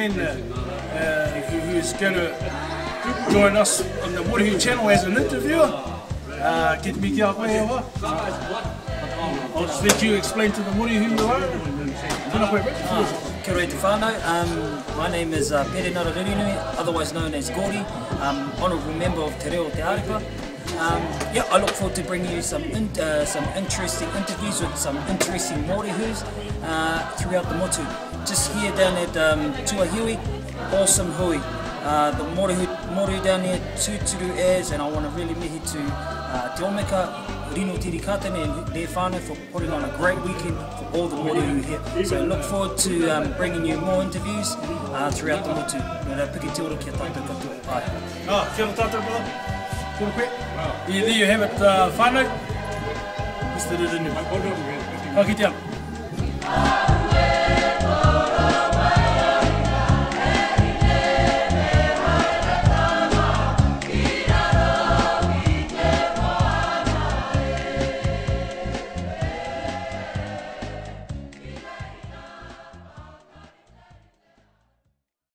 Shane, who is going to join us on the Morihu channel as an interviewer. Get me kia koe ewa. I'll just let you explain to the Morihu who you are. Tēnā koe, Rick. Kia ora te whānau. My name is Pere Nararirunui, otherwise known as Gordy, Honourable Member of Te Reo Te Arepa. Yeah, I look forward to bringing you some interesting interviews with some interesting Mōrihus throughout the motu. Just here down at Tuahiwi, awesome hui. The Mōrihu down here, tūturu as, and I want to really mihi to Te Omeka, Rino Tirikatene and their whānau for putting on a great weekend for all the Mōrihu here. So look forward to bringing you more interviews throughout the motu. Nō piki te oro kia tātou katoa. Bye. Kia ora tātou, brother. Kia ora koe. There you have it, whānau. Mr. Rirunui. Ka kite ana.